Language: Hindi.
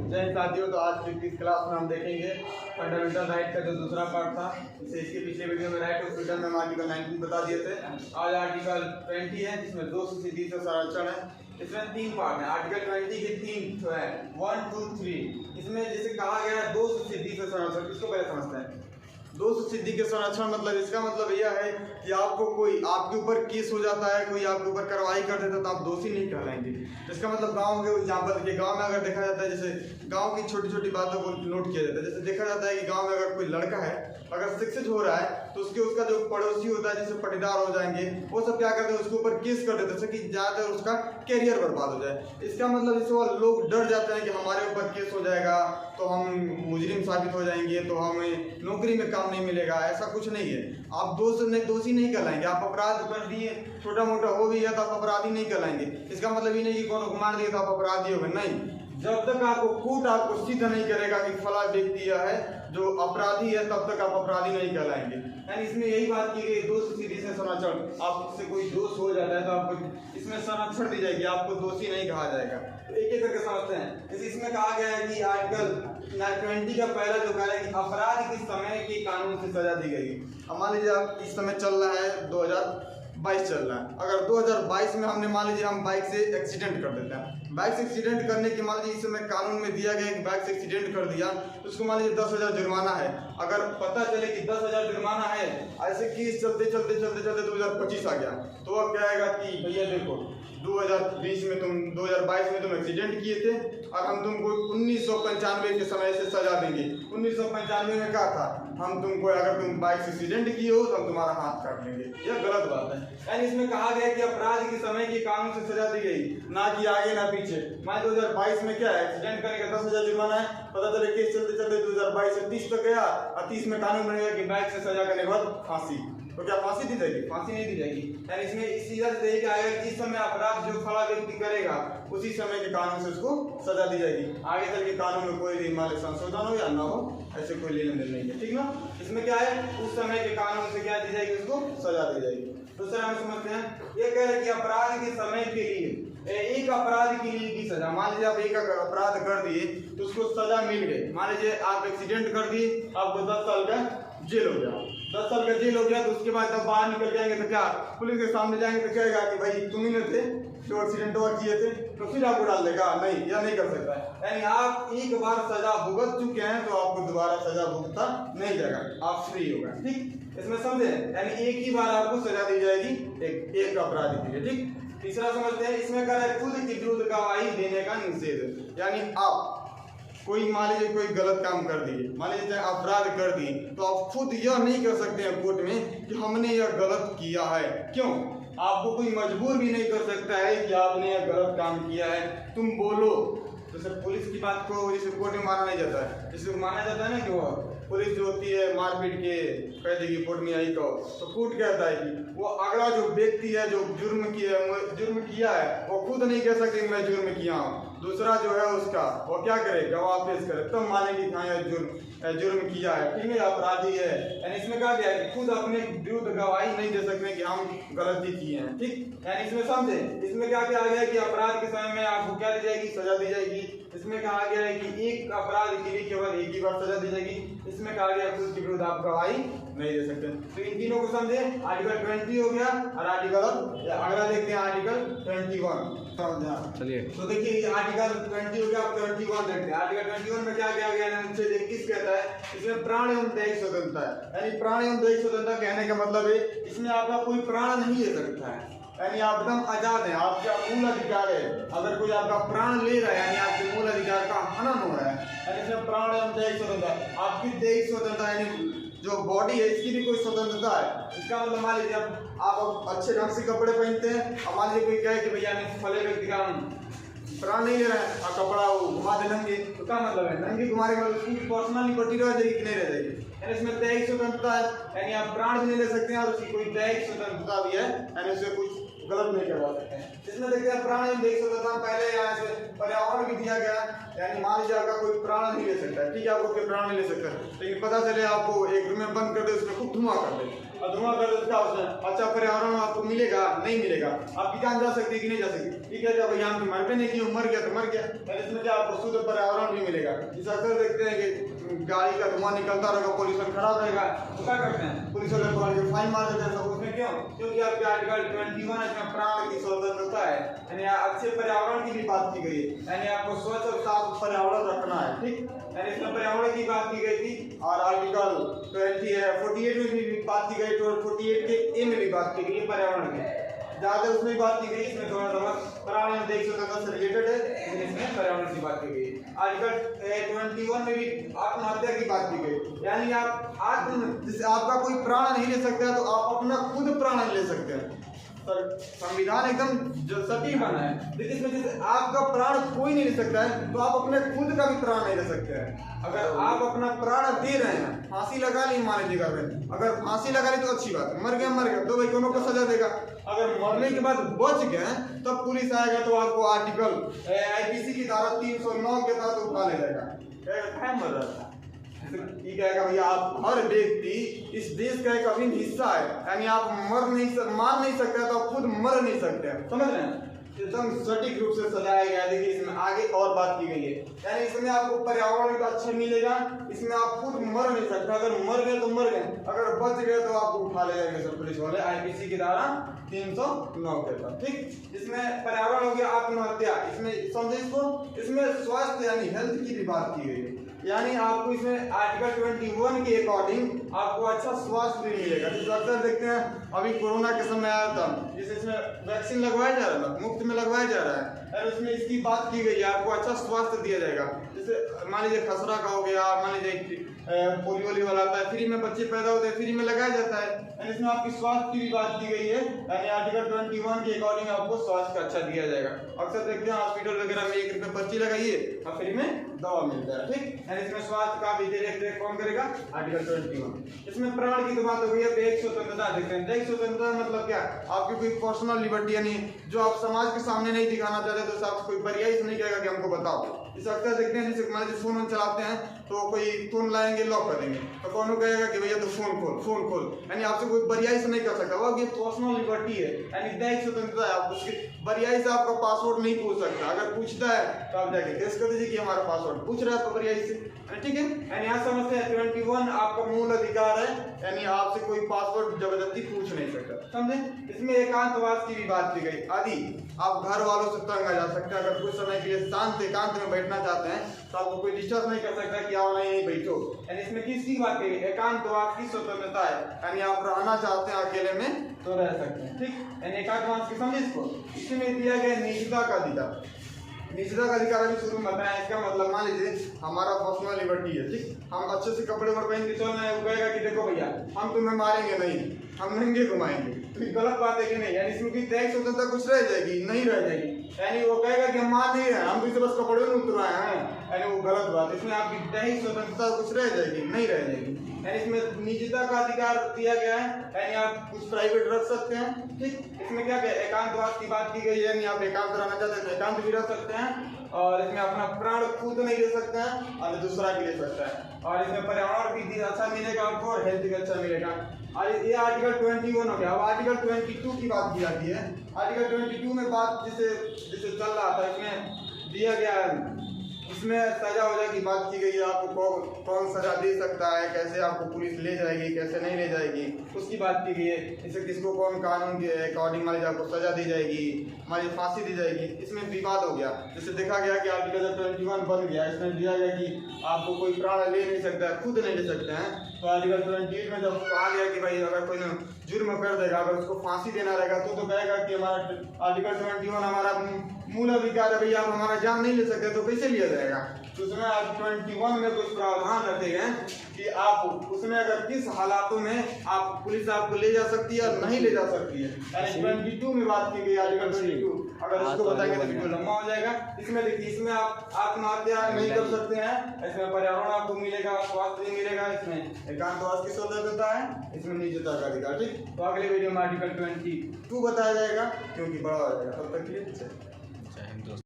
जय साथियों, तो आज की इस क्लास में हम देखेंगे फंडामेंटल राइट का जो दूसरा पार्ट था। इसे इसके पिछले वीडियो में राइट ऑफ फ्रीडम में हम आर्टिकल 19 बता दिए थे। आज आर्टिकल 20 है जिसमें 2 से सीधी से संरक्षण है। इसमें 3 पार्ट है। आर्टिकल 20 के 3 जो है 1, 2, 3। इसमें जैसे कहा गया है 2 से सीधी से संरक्षण, इसको पहले समझते हैं। 2 से सिद्धि के संरक्षण मतलब इसका मतलब यह है कि आपको कोई आपके ऊपर केस हो जाता है, कोई आपके ऊपर कार्रवाई कर देता है तो आप दोषी नहीं कहलाएंगे। इसका मतलब गांव के एग्जाम्पल के गांव में अगर देखा जाता है, जैसे गांव की छोटी छोटी बातों को नोट किया जाता है। जैसे देखा जाता है कि गांव में अगर कोई लड़का है, अगर शिक्षित हो रहा है तो उसका जो पड़ोसी होता है, जैसे पटीदार हो जाएंगे, वो सब क्या करते हैं, उसके ऊपर केस कर देते हैं कि ज्यादातर उसका कैरियर बर्बाद हो जाए। इसका मतलब जैसे वो लोग डर जाते हैं कि हमारे ऊपर केस हो जाएगा तो हम मुजरिम साबित हो जाएंगे, तो हमें नौकरी में काम नहीं मिलेगा। ऐसा कुछ नहीं है। आप दोषी नहीं कहलाएंगे। आप अपराध कर दिए, छोटा मोटा हो भी है तो आप अपराधी नहीं कहलाएंगे। इसका मतलब ये नहीं कि कौन को मार दिए तो आप अपराधी हो गए, नहीं। जब तक आपको कोर्ट आपको सिद्ध नहीं करेगा कि फला व्यक्ति यह है जो अपराधी है, तब तक आप अपराधी नहीं कहलाएंगे। यानी इसमें यही बात की गई, 2 से सीधी से संरक्षण। आपसे कोई दोष हो जाता है तो आपको इसमें संरक्षण दी जाएगी, आपको दोषी नहीं कहा जाएगा। तो एक एक करके समझते हैं। जैसे इसमें कहा गया है कि आर्टिकल 20 का पहला जो कहा है कि अपराध के समय की कानून से सजा दी गई। अब मान लीजिए आप इस समय चल रहा है 2022 चल रहा है। अगर 2022 में हमने मान लीजिए हम बाइक से एक्सीडेंट कर देते हैं। बाइक से एक्सीडेंट करने के मान लीजिए इस समय कानून में दिया गया कि बाइक से एक्सीडेंट कर दिया तो उसको मान लीजिए 10,000 जुर्माना है। अगर पता चले कि 10,000 जुर्माना है, ऐसे केस चलते 2025 आ गया तो वह कहेगा कि भैया देखो 2022 में तुम एक्सीडेंट किए थे और हम तुमको 1995 के समय से सजा देंगे। 1995 में क्या था, हम तुमको अगर तुम बाइक से एक्सीडेंट किए हो तो हम तुम्हारा हाथ काट लेंगे। यह गलत बात है। यानी इसमें कहा गया कि अपराध के समय की कानून से सजा दी गई, ना कि आगे ना पीछे। मैं 2022 में क्या है, एक्सीडेंट करने का 10,000 जुर्माना है, पता चले केस चलते 2022 से 30 तक गया और 30 में कानून बनेगा कि बाइक से सजा करने के बाद फांसी। तो क्या फांसी दी जाएगी? फांसी नहीं दी जाएगी। यानी इसमें इसी तरह से यही आएगा कि इस समय अपराध जो फला व्यक्ति करेगा उसी समय के कानून से उसको सजा दी जाएगी। आगे चल के कानून में कोई भी मान संशोधन हो या ना हो, ऐसे कोई लेन देन नहीं है, ठीक ना। इसमें क्या है, उस समय के कानून से क्या दी जाएगी, उसको सजा दी जाएगी। दूसरा हम समझते हैं, ये कह रहे हैं कि अपराध के समय के लिए एक अपराध के लिए की सजा। मान लीजिए आप एक अपराध कर दिए तो उसको सजा मिल गई। मान लीजिए आप एक्सीडेंट कर दिए, आपको 10 साल का जेल हो गया। 10 साल का जेल हो गया तो उसके बाद जब बाहर निकल जाएंगे तो क्या पुलिस के सामने जाएंगे तो कहेगा कि भाई तुम ही ने थे जो एक्सीडेंट हुआ किए थे, तो फिर आपको डाल देगा? नहीं, यह नहीं कर सकता है। यानी आप एक बार सजा भुगत चुके हैं तो आपको दोबारा सजा भुगता नहीं जाएगा, आप फ्री हो गए, ठीक। इसमें समझे, यानी एक ही बार आपको सजा दी जाएगी एक अपराधी के लिए, ठीक। तीसरा समझते हैं, इसमें कह रहा है खुद की विरुद्ध गवाही देने का निषेध। यानी आप कोई मान लीजिए कोई गलत काम कर दिए, मान लीजिए चाहे अपराध कर दिए, तो आप खुद यह नहीं कर सकते हैं कोर्ट में कि हमने यह गलत किया है। क्यों? आपको कोई मजबूर भी नहीं कर सकता है कि आपने यह गलत काम किया है। तुम बोलो, जैसे पुलिस की बात को जैसे कोर्ट में माना नहीं जाता है, जैसे माना जाता है ना कि वो पुलिस जो होती है मारपीट के कह देगी कोर्ट में आई को, तो कोर्ट कहता है कि वो अगला जो व्यक्ति है जो जुर्म किया है वो खुद नहीं कह सकते मैं जुर्म किया हूँ। दूसरा जो है उसका वो क्या करे, गवाह पेश करे, तब मानेगी कि हाँ यह जुर्म किया है, ठीक है, अपराधी है। यानी इसमें कहा गया है कि खुद अपने विरुद्ध गवाही नहीं दे सकते कि हम गलती किए हैं, ठीक। यानी इसमें समझे, इसमें क्या आ गया कि अपराध के समय में आपको क्या दी जाएगी, सजा दी जाएगी। इसमें कहा गया है कि एक अपराध के लिए केवल एक ही बार सजा दी जाएगी। इसमें कहा गया खुद के विरुद्ध आप गवाही नहीं दे सकते। तो इन तीनों को समझे, आर्टिकल 20 हो गया और आर्टिकल अगला देखते हैं आर्टिकल 21। चलिए, तो देखिए आर्टिकल 20 हो गया, 21 देखते हैं। आर्टिकल 21 में क्या किया गया है, 21 कहता है इसमें प्राण एवं दैहिक स्वतंत्रता है। यानी प्राण एवं दैहिक स्वतंत्रता कहने का मतलब है इसमें आपका कोई प्राण नहीं ले सकता है, यानी आप एकदम आजाद हैं, आपका मूल अधिकार है। अगर कोई आपका प्राण ले रहा है यानी आपके मूल अधिकार का हनन हो रहा है। यानी इसमें प्राण एवं दैहिक स्वतंत्रता, आपकी दैहिक स्वतंत्रता यानी जो बॉडी है इसकी भी कोई स्वतंत्रता है। इसका मतलब मान लीजिए आप अच्छे ढंग से कपड़े पहनते हैं और मान लीजिए कोई कहे कि भैया फले व्यक्ति का प्राण नहीं ले रहा है और कपड़ा वो घुमा दे नंगे, तो क्या मतलब है, नंगे घुमाने का उसकी पर्सनल लिबर्टी रह जाएगी कि नहीं रह जाएगी। यानी इसमें दैहिक स्वतंत्रता है, यानी आप प्राण भी नहीं ले सकते हैं और उसकी कोई दैहिक स्वतंत्रता भी है, यानी उसे कुछ गलत नहीं करवा सकते हैं। इसमें देखते हैं प्राण एवं दैहिक स्वतंत्रता पहले यहाँ से पर्यावरण भी दिया गया, यानी मान लीजिए आपका कोई प्राण नहीं ले सकता है, ठीक है, आपको कोई प्राण नहीं ले सकता, लेकिन पता चले आपको एक रूम में बंद कर दे, उसमें खूब धुआं कर दे, और धुआं कर देता है उसमें, अच्छा पर्यावरण आपको मिलेगा नहीं मिलेगा, आपकी जान जा सकती है कि नहीं जा सकती। ठीक है, जब यहाँ पे मर भी नहीं की, मर गया तो मर गया, इसमें क्या आपको शुद्ध पर्यावरण भी मिलेगा। इस अक्सर देखते हैं कि गाड़ी का धुआं निकलता रहेगा, पोल्यूशन खराब रहेगा, तो क्या करते हैं पुलिस वाले फाइन मार देते हैं सब। उसमें क्यों? क्योंकि आपके आर्टिकल 21 इसमें प्राण की स्वतंत्रता है, यानी अच्छे पर्यावरण की भी बात की गई है, यानी आपको स्वच्छ और साफ पर्यावरण रखना है। ठीक, यानी इसमें पर्यावरण की बात की गई थी। और आर्टिकल 48 में भी बात की गई, 48 के ए में भी बात की गई पर्यावरण की, ज्यादा उसमें बात की गई, इसमें थोड़ा थोड़ा पर्यावरण देख स्वतंत्रता से रिलेटेड है, लेकिन इसमें पर्यावरण की बात की गई। आर्टिकल 21 में भी आत्महत्या की बात की गई, यानी आप जैसे आपका कोई प्राण नहीं ले सकता तो आप अपना खुद प्राण ले सकते हैं। संविधान एकदम जो सटीक बना है, लेकिन इसमें जैसे आपका प्राण कोई नहीं ले सकता है तो आप अपने खुद का भी प्राण नहीं ले सकते हैं। अगर आप अपना प्राण दे रहे हैं, फांसी लगा ली मान लीजिए, अगर फांसी लगा ली तो अच्छी बात है, मर गया तो भाई दोनों को सजा देगा। अगर मरने के बाद बच गए तब पुलिस आएगा तो आपको आर्टिकल IPC की धारा 309 के तहत उठा ले जाएगा, मर रहा था। ठीक है भैया, आप हर व्यक्ति इस देश का एक अभिन्न हिस्सा है, यानी आप मार नहीं सकते तो आप खुद मर नहीं सकते, समझ रहे हैं? एकदम सटीक रूप से सजाया गया। देखिए इसमें आगे और बात की गई है, यानी इसमें आपको पर्यावरण का अच्छा मिलेगा, इसमें आप खुद मर नहीं सकते, अगर मर गए तो मर गए, अगर बच गए तो आपको उठा ले जाएंगे सब पुलिस वाले, IPC की धारा 309 के तहत। ठीक, इसमें पर्यावरण हो गया, आत्महत्या, इसमें समझे इसको, इसमें स्वास्थ्य यानी हेल्थ की भी बात की गई है, यानी आपको इसमें आर्टिकल 21 के अकॉर्डिंग आपको अच्छा स्वास्थ्य भी मिलेगा। जैसे अक्सर देखते हैं अभी कोरोना के समय आया था, जिससे इसमें वैक्सीन लगवाया जा रहा था, मुफ्त में लगवाया जा रहा है, और उसमें इसकी बात की गई है आपको अच्छा स्वास्थ्य दिया जाएगा। जैसे मान लीजिए खसरा का हो गया, मान लीजिए पोलियो वाला आता है, फ्री में बच्चे पैदा होते हैं, फ्री में लगाया जाता है, इसमें आपकी स्वास्थ्य की भी बात की गई है, यानी आर्टिकल 21 के अकॉर्डिंग आपको स्वास्थ्य का अच्छा दिया जाएगा। अक्सर देखते हैं हॉस्पिटल वगैरह में 1 रुपये पर्ची लगाइए और फ्री में दवा मिलता है। ठीक, यानी इसमें स्वास्थ्य का भी देख कौन करेगा, आर्टिकल 21। इसमें प्राण की तो बात हो गई है, व्यक्ति स्वतंत्रता देखते हैं। व्यक्ति स्वतंत्रता मतलब क्या, आपकी कोई पर्सनल लिबर्टी, यानी जो आप समाज के सामने नहीं दिखाना चाहते तो आप कोई बरियाई से नहीं कहेगा कि हमको बताओ। इस अक्सर देखते हैं जैसे मान लीजिए फोन चलाते हैं तो कोई फोन लाएंगे लॉक कर देंगे, तो कौन कहेगा कि भैया तो फोन खोल, यानी आपसे कोई बरियाई से नहीं कर सकता, वो ये पर्सनल लिबर्टी है, यानी दैहिक स्वतंत्रता है। आप उसकी बरियाई से आपका पासवर्ड नहीं पूछ सकता, अगर पूछता है तो आप जाके केस कर दीजिए कि हमारा पासवर्ड पूछ रहा है तो बरियाई से। ठीक है, यानी यहाँ समझते हैं 21 आपका मूल अधिकार है, यानी आपसे कोई पासवर्ड जबरदस्ती पूछ नहीं सकता, समझे? इसमें एकांतवास की भी बात की गई। आदि आप घर वालों से तंग आ जा सकते हैं, अगर कुछ समय के लिए शांत एकांत में बैठना चाहते हैं तो आपको कोई डिस्टर्ब नहीं कर सकता कि आओ नहीं बैठो, यानी इसमें किसकी बात की गई, एकांतवास की स्वतंत्रता है, यानी आप रहना चाहते हैं अकेले में तो रह सकते हैं। ठीक, यानी एकांतवास की समझे इसको। इसमें दिया गया निजता का अधिकार, निजता का अधिकार अभी शुरू में बताया। इसका मतलब मान लीजिए हमारा पर्सनल लिबर्टी है, ठीक, हम अच्छे से कपड़े पहन के चल रहे हैं, वो कहेगा कि देखो भैया हम तुम्हें मारेंगे नहीं, हम नंगे घुमाएंगे, तो गलत बात है कि नहीं, यानी इसमें दैहिक स्वतंत्रता कुछ रह जाएगी, नहीं रह जाएगी, यानी वो कहेगा कि हम मार नहीं रहे, हम तो इसे बस कपड़े में उतराए हैं, यानी वो गलत बात, इसमें आपकी दैहिक स्वतंत्रता कुछ रह जाएगी, नहीं रह जाएगी। यानी इसमें निजता का अधिकार दिया गया है, यानी आप कुछ प्राइवेट रख सकते हैं। ठीक, इसमें क्या एकांतवास की बात की गई है, यानी आप एकांत रहना चाहते हैं तो एकांत भी रख सकते हैं, और इसमें अपना प्राण खुद नहीं ले सकते हैं और दूसरा भी ले सकता है, और इसमें पर्यावरण भी अच्छा मिलेगा आपको और हेल्थ भी अच्छा मिलेगा। और ये आर्टिकल 21 हो गया। अब आर्टिकल 22 की बात की जाती है। आर्टिकल 22 में बात जिसे चल रहा था, इसमें दिया गया है, इसमें सजा वजह की बात की गई है, आपको कौन सजा दे सकता है, कैसे आपको पुलिस ले जाएगी, कैसे नहीं ले जाएगी, उसकी बात की गई है। इसे किसको कौन कानून के अकॉर्डिंग मान लीजिए आपको सजा दी जाएगी, मान लीजिए फांसी दी जाएगी, इसमें विवाद हो गया। जैसे देखा गया कि आर्टिकल 21 बन गया, इसमें दिया गया कि आपको कोई प्राण ले नहीं सकता है, खुद नहीं ले सकते हैं। तो आर्टिकल 28 में जब कहा गया कि भाई अगर कोई जुर्म कर देगा, अगर उसको फांसी देना रहेगा तो कहेगा कि हमारा आर्टिकल 21 हमारा मूल अधिकार है, भैया आप हमारा जान नहीं ले सकते तो कैसे लिया जाएगा। तो उसमें आज 21 में कुछ प्रावधान रखे गए कि आप उसमें अगर किस हालातों में आप पुलिस आपको ले जा सकती है और नहीं ले जा सकती है। यानी 22 में बात की गई आर्टिकल 22, अगर इसको बताएंगे तो वीडियो लंबा हो जाएगा। इसमें देखिए, इसमें आप आत्महत्या नहीं कर सकते हैं, इसमें पर्यावरण आपको मिलेगा, स्वास्थ्य भी मिलेगा, इसमें एकांतवास की स्वतंत्रता है, इसमें निजता का अधिकार। ठीक, तो अगले वीडियो में आर्टिकल 22 बताया जाएगा क्योंकि बड़ा हो जाएगा। तब तक के लिए